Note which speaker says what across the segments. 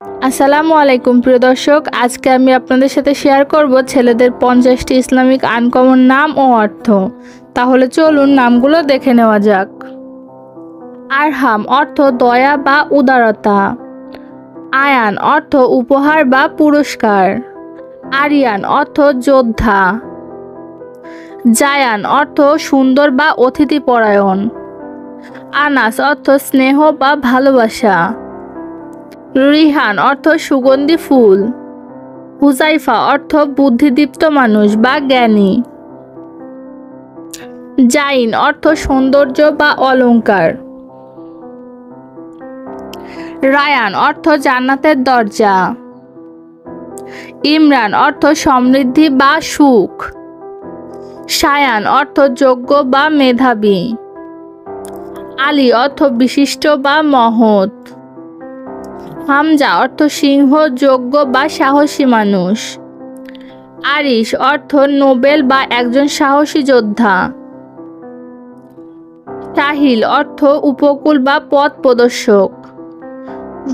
Speaker 1: আসসালামু আলাইকুম প্রিয় দর্শক, আজকে আমি আপনাদের সাথে শেয়ার করব ছেলেদের 50টি ইসলামিক আনকমন নাম ও অর্থ। তাহলে চলুন নামগুলো দেখে নেওয়া যাক। আরহাম অর্থ দয়া বা উদারতা। আয়ান অর্থ উপহার বা পুরস্কার। আরিয়ান অর্থ যোদ্ধা। জায়ান অর্থ সুন্দর বা অতিথিপরায়ণ। আনাস অর্থ স্নেহ বা ভালোবাসা। রিহান অর্থ সুগন্ধি ফুল। হুজাইফা অর্থ বুদ্ধিদীপ্ত মানুষ বা জ্ঞানী। জাইন অর্থ সৌন্দর্য বা অলংকার। রায়ান অর্থ জান্নাতের দরজা। ইমরান অর্থ সমৃদ্ধি বা সুখ। শায়ান অর্থ যোগ্য বা মেধাবী। আলী অর্থ বিশিষ্ট বা মহৎ। হামজা অর্থ সিংহ, যোগ্য বা সাহসী মানুষ। আরিশ অর্থ নোবেল বা একজন সাহসী যোদ্ধা। সাহিল অর্থ উপকূল বা পথ প্রদর্শক।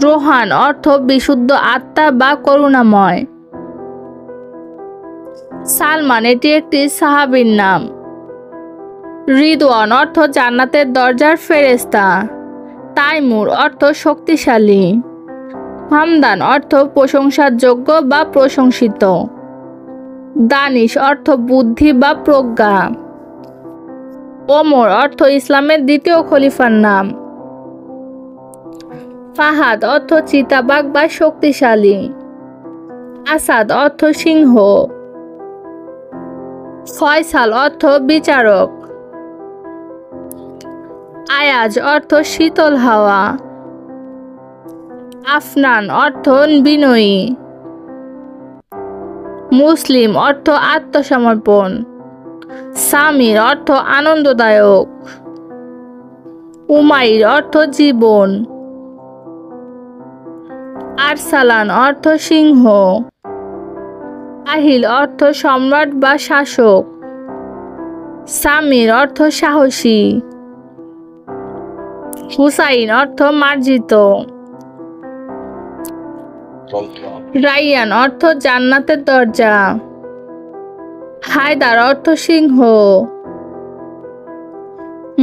Speaker 1: রোহান অর্থ বিশুদ্ধ আত্মা বা করুণাময়। সালমান এটি একটি সাহাবীর নাম। রিদওয়ান অর্থ জান্নাতের দরজার ফেরেশতা। তাইমুর অর্থ শক্তিশালী। হামদান অর্থ প্রশংসার যোগ্য বা প্রশংসিত। দানিশ অর্থ বুদ্ধি বা প্রজ্ঞা। ওমর অর্থ ইসলামের দ্বিতীয় খলিফার নাম। ফাহাদ অর্থ চিতাবাঘ বা শক্তিশালী। আসাদ অর্থ সিংহ। ফয়সাল অর্থ বিচারক। আয়াজ অর্থ শীতল হাওয়া। আফনান অর্থ বিনয়ী। মুসলিম অর্থ আত্মসমর্পণ। সামির অর্থ আনন্দদায়ক। উমাইর অর্থ জীবন। আরসালান অর্থ সিংহ। আহিল অর্থ সম্রাট বা শাসক। সামির অর্থ সাহসী। হুসাইন অর্থ মার্জিত। রাইয়ান অর্থ জান্নাতের দরজা। হায়দার অর্থ সিংহ।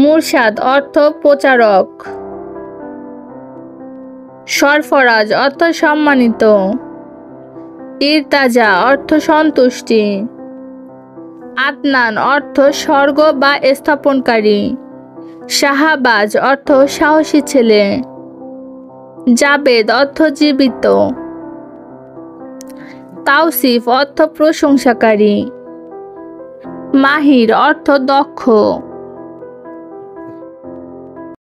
Speaker 1: মুরশাদ অর্থ প্রচারক। সরফরাজ অর্থ সম্মানিত। ইরতাজা অর্থ সন্তুষ্টি। আদনান অর্থ স্বর্গ বা স্থাপনকারী। শাহাবাজ অর্থ সাহসী ছেলে। জাবেদ অর্থ জীবিত। তাওসিফ অর্থ প্রশংসাকারী। মাহির অর্থ দক্ষ।